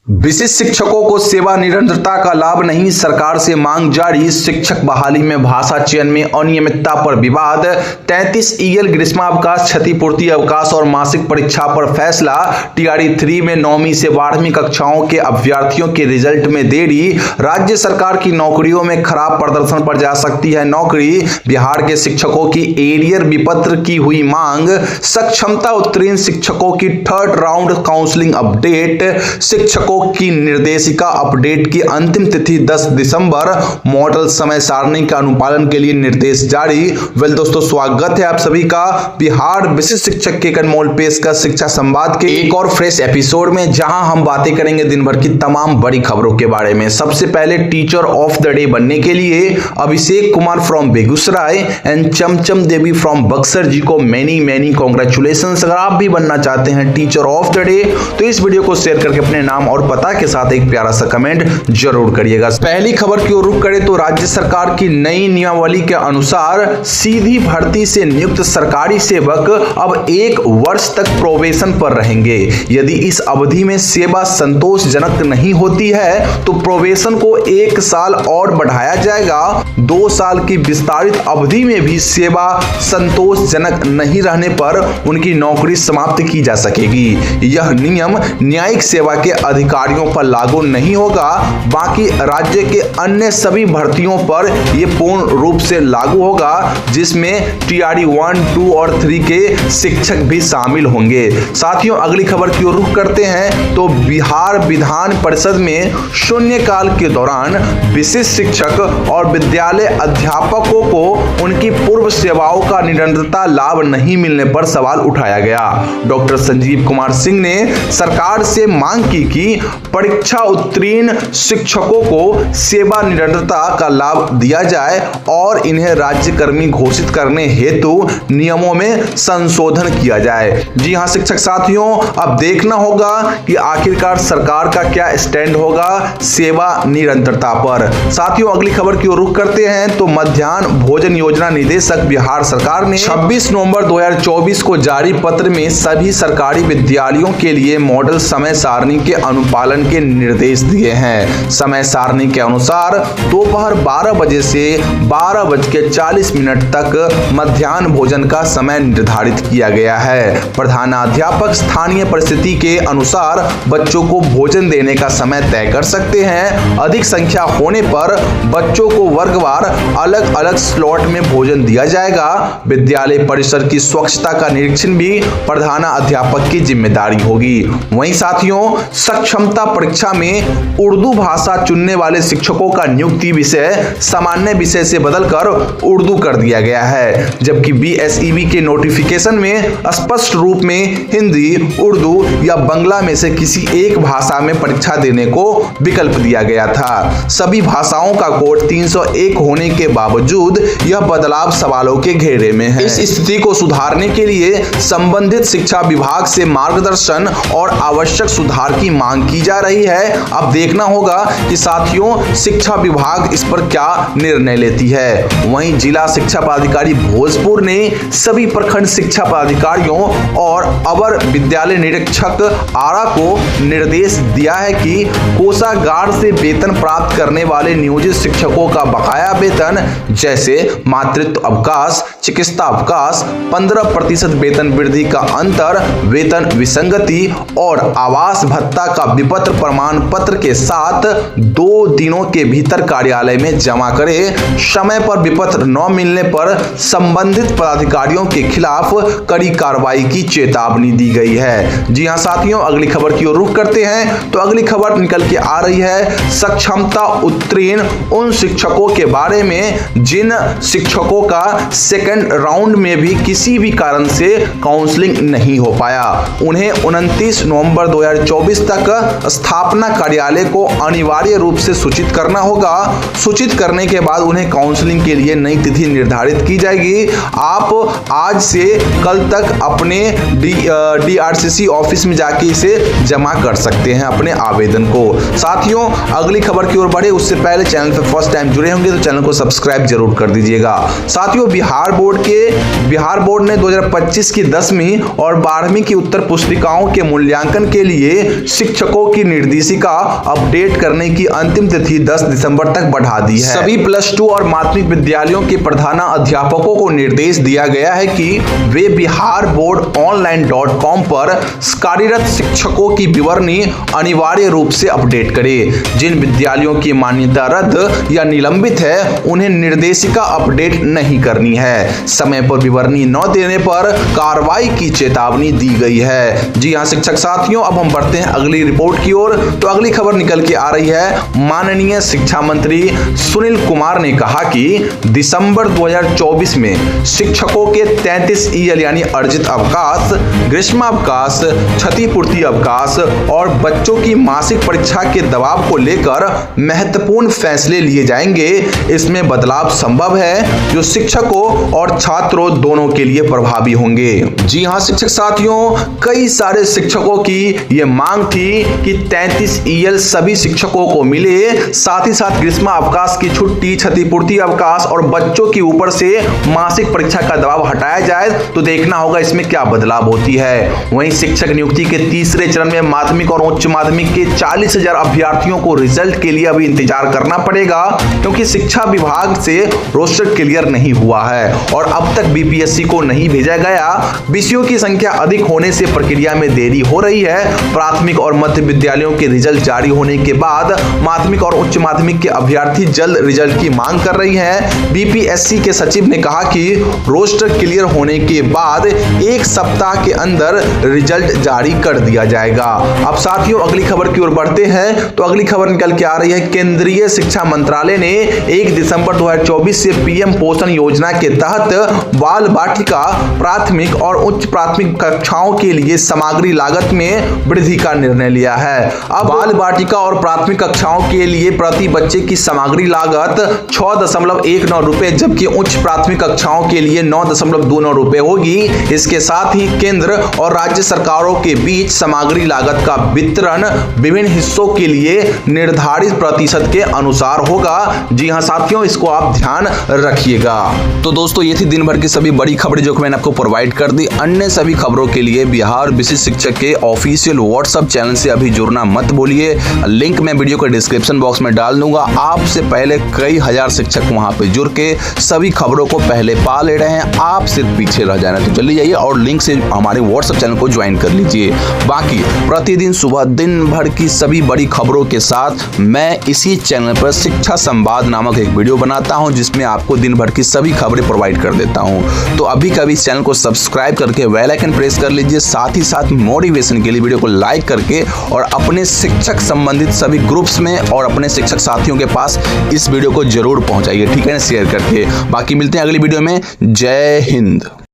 विशिष्ट शिक्षकों को सेवा निरंतरता का लाभ नहीं, सरकार से मांग जारी। शिक्षक बहाली में भाषा चयन में अनियमितता पर विवाद। 33 ईएल ग्रीष्मावकाश, क्षतिपूर्ति अवकाश और मासिक परीक्षा पर फैसला। टीआरई 3 में 9वीं से 12वीं कक्षाओं के अभ्यर्थियों के रिजल्ट में देरी। राज्य सरकार की नौकरियों में खराब प्रदर्शन पर जा सकती है नौकरी। बिहार के शिक्षकों की एरियर विपत्र की हुई मांग। सक्षमता उत्तीर्ण शिक्षकों की 3rd राउंड काउंसलिंग अपडेट। शिक्षकों की निर्देशिका अपडेट की अंतिम तिथि 10 दिसंबर। मॉडल समय सारणी का अनुपालन के लिए निर्देश जारी। वेल दोस्तों, स्वागत है आप सभी का बिहार विशिष्ट शिक्षक के अनमोल पेशकश शिक्षा संवाद के एक और फ्रेश एपिसोड में, जहां हम बातें करेंगे दिन भर की तमाम बड़ी खबरों के बारे में। सबसे पहले टीचर ऑफ द डे बनने के लिए Abhishek Kumar from Begusarai and Chamcham Devi from Buxar ji को मैनी कॉन्ग्रेचुलेशन। अगर आप भी बनना चाहते हैं टीचर ऑफ द डे तो इस वीडियो को शेयर करके अपने नाम और पता के साथ एक प्यारा सा कमेंट जरूर करिएगा। पहली खबर की ओर रुख करें तो राज्य सरकार की नई नियमावली के अनुसार सीधी भर्ती से नियुक्त सरकारी सेवक अब 1 वर्ष तक प्रोबेशन पर रहेंगे। यदि इस अवधि में सेवा संतोषजनक नहीं होती है तो प्रोबेशन को 1 साल और बढ़ाया जाएगा। 2 साल की विस्तारित अवधि में भी सेवा संतोषजनक नहीं रहने पर उनकी नौकरी समाप्त की जा सकेगी। यह नियम न्यायिक सेवा के अधिकारियों पर लागू नहीं होगा, बाकी राज्य के अन्य सभी भर्तियों पर यह पूर्ण रूप से लागू होगा, जिसमें टीआरई 1, 2 और 3 के शिक्षक भी शामिल होंगे। साथियों, अगली खबर की ओर रुख करते हैं तो बिहार विधान परिषद में शून्यकाल के दौरान विशिष्ट शिक्षक और विद्यालय अध्यापकों को उनकी पूर्व सेवाओं का निरंतरता लाभ नहीं मिलने पर सवाल उठाया गया। डॉक्टर संजीव कुमार सिंह ने सरकार से मांग की कि परीक्षा उत्तीर्ण शिक्षकों को सेवा निरंतरता का लाभ दिया जाए और इन्हें राज्यकर्मी घोषित करने हेतु नियमों में संशोधन किया जाए। जी हां शिक्षक साथियों, अब देखना होगा कि आखिरकार सरकार का क्या स्टैंड होगा सेवा निरंतरता पर। साथियों, अगली खबर की ओर रुख करते हैं तो मध्याह्न भोजन योजना निदेशक बिहार सरकार ने 26 नवंबर 2024 को जारी पत्र में सभी सरकारी विद्यालयों के लिए मॉडल समय सारणी के अनुपालन के निर्देश दिए हैं। समय सारणी के अनुसार दोपहर 12 बजे से 12:40 तक मध्याह्न भोजन का समय निर्धारित किया गया है। प्रधानाध्यापक स्थानीय परिस्थिति के अनुसार बच्चों को भोजन देने का समय तय कर सकते हैं। अधिक संख्या होने पर बच्चों को वर्गवार अलग अलग स्लॉट में भोजन दिया जाएगा। विद्यालय परिसर की स्वच्छता का निरीक्षण भी प्रधानाध्यापक की जिम्मेदारी होगी। वहीं साथियों, सक्षमता परीक्षा में उर्दू भाषा चुनने वाले शिक्षकों का नियुक्ति विषय सामान्य विषय से बदलकर उर्दू कर दिया गया है, जबकि बीएसईबी के नोटिफिकेशन में स्पष्ट रूप में हिंदी, उर्दू या बांग्ला में से किसी एक भाषा में परीक्षा देने को विकल्प दिया गया था। सभी भाषाओं का कोड 301 होने के बावजूद यह बदलाव सवालों के घेरे में है। इस स्थिति को सुधारने के लिए संबंधित शिक्षा विभाग से मार्गदर्शन और आवश्यक सुधार की मांग की जा रही है। अब देखना होगा कि साथियों शिक्षा विभाग इस पर क्या निर्णय लेती है। वहीं जिला शिक्षा पदाधिकारी भोजपुर ने सभी प्रखंड शिक्षा पदाधिकारियों और अवर विद्यालय निरीक्षक आरा को निर्देश दिया है कि कोषागार से वेतन प्राप्त करने वाले नियोजित शिक्षकों का बकाया वेतन जैसे मातृत्व अवकाश, चिकित्सा अवकाश, 15% वेतन वृद्धि का अंतर, वेतन विसंगति और आवास भत्ता का विपत्र प्रमाण पत्र के साथ 2 दिनों के भीतर कार्यालय में जमा करें। समय पर विपत्र न मिलने पर संबंधित पदाधिकारियों के खिलाफ कड़ी कार्रवाई की चेतावनी दी गई है। जी हां साथियों, अगली खबर की ओर रुख करते हैं तो अगली खबर निकल के आ रही है सक्षमता उत्तीर्ण उन शिक्षकों के बारे में जिन शिक्षकों का 2nd राउंड में भी किसी भी कारण से काउंसलिंग नहीं हो पाया। उन्हें 29 नवंबर 2024 तक स्थापना कार्यालय को अनिवार्य रूप से सूचित करना होगा। सूचित करने के बाद उन्हें काउंसलिंग के लिए नई तिथि निर्धारित की जाएगी। आप आज से कल तक अपने डीआरसीसी ऑफिस में जाके इसे जमा कर सकते हैं अपने आवेदन को। साथियों, अगली खबर की ओर बढ़े उससे पहले चैनल पर फर्स्ट टाइम जुड़े होंगे तो चैनल को सब्सक्राइब जरूर कर दीजिएगा। साथियों, बिहार बोर्ड ने 2025 की 10वीं और 12वीं की उत्तर पुस्तिकाओं के मूल्यांकन के लिए शिक्षकों शिक्षकों की निर्देशिका अपडेट करने की अंतिम तिथि 10 दिसंबर तक बढ़ा दी है। सभी +2 और माध्यमिक विद्यालयों के प्रधानाध्यापकों को निर्देश दिया गया है कि वे बिहार बोर्ड online.com पर कार्यरत शिक्षकों की विवरणी अनिवार्य रूप से अपडेट करें। जिन विद्यालयों की मान्यता रद्द या निलंबित है उन्हें निर्देशिका अपडेट नहीं करनी है। समय पर विवरणी न देने पर कार्रवाई की चेतावनी दी गई है। जी हां शिक्षक साथियों, अब हम बढ़ते हैं अगली रिपोर्ट की ओर। तो अगली खबर निकल के आ रही है, माननीय शिक्षा मंत्री सुनील कुमार ने कहा कि दिसंबर 2024 में शिक्षकों के 33 EL यानी अर्जित अवकाश, ग्रीष्मावकाश, क्षतिपूर्ति अवकाश और बच्चों की मासिक परीक्षा के दबाव को लेकर महत्वपूर्ण फैसले लिए जाएंगे। इसमें बदलाव संभव है जो शिक्षकों और छात्रों दोनों के लिए प्रभावी होंगे। जी हां शिक्षक साथियों, कई सारे शिक्षकों की यह मांग थी कि 33 EL सभी शिक्षकों को मिले, साथ ही साथ ग्रीष्मा अवकाश की छुट्टी, क्षतिपूर्ति अवकाश और बच्चों के ऊपर से मासिक परीक्षा का दबाव हटाया जाए। तो देखना होगा इसमें क्या बदलाव होती है। वहीं शिक्षक नियुक्ति के तीसरे चरण में माध्यमिक और उच्च माध्यमिक के 40,000 अभ्यर्थियों को रिजल्ट के लिए अभी इंतजार करना पड़ेगा, क्योंकि शिक्षा विभाग से रोस्टर क्लियर नहीं हुआ है और अब तक BPSC को नहीं भेजा गया। विषयों की संख्या अधिक होने से प्रक्रिया में देरी हो रही है। प्राथमिक और मध्य विद्यालयों के रिजल्ट जारी होने के बाद माध्यमिक और उच्च माध्यमिक के अभ्यर्थी जल्द रिजल्ट की मांग कर रही हैं। BPSC के सचिव ने कहा कि रोस्टर क्लियर होने के बाद 1 सप्ताह के अंदर रिजल्ट जारी कर दिया जाएगा। अब साथियों अगली खबर की ओर बढ़ते हैं। तो अगली खबर निकल के आ रही है, केंद्रीय शिक्षा मंत्रालय ने 1 दिसंबर 2024 से PM पोषण योजना के तहत बाल बाटिका, प्राथमिक और उच्च प्राथमिक कक्षाओं के लिए सामग्री लागत में वृद्धि का निर्णय लिया है। अब बाल बाटिका और प्राथमिक कक्षाओं के लिए प्रति बच्चे की सामग्री लागत 6.19 रुपए, जबकि उच्च प्राथमिक कक्षाओं के लिए 9.29 रुपए होगी। इसके साथ ही केंद्र और राज्य सरकारों के बीच सामग्री लागत का वितरण विभिन्न हिस्सों के लिए निर्धारित प्रतिशत के अनुसार होगा। जी हां साथियों, इसको आप ध्यान रखिएगा। तो दोस्तों ये थी दिन भर की सभी बड़ी खबरें जो कि मैंने आपको प्रोवाइड कर दी। अन्य सभी खबरों के लिए बिहार विशिष्ट शिक्षक के ऑफिशियल व्हाट्सएप चैनल से अभी जुड़ना मत भूलिए। लिंक मैं वीडियो के डिस्क्रिप्शन बॉक्स में डाल दूंगा। आपसे पहले कई हजार शिक्षक वहां पे जुड़ के सभी खबरों को पहले पा ले रहे हैं, आप सिर्फ पीछे रह जाना। तो जल्दी जाइए और लिंक से हमारे व्हाट्सएप चैनल को ज्वाइन कर लीजिए। बाकी प्रतिदिन सुबह दिन भर की सभी बड़ी खबरों के साथ मैं इसी चैनल पर शिक्षा संवाद नामक एक वीडियो बनाता हूं, जिसमें आपको दिन भर की सभी खबरें प्रोवाइड कर देता हूं। तो अभी कभी इस चैनल को सब्सक्राइब करके बेल आइकन प्रेस कर लीजिए। साथ ही साथ मोटिवेशन के लिए वीडियो को लाइक करके और अपने शिक्षक संबंधित सभी ग्रुप्स में और अपने शिक्षक साथियों के पास इस वीडियो को जरूर पहुंचाइए, ठीक है ना, शेयर करके। बाकी मिलते हैं अगली वीडियो में। जय हिंद।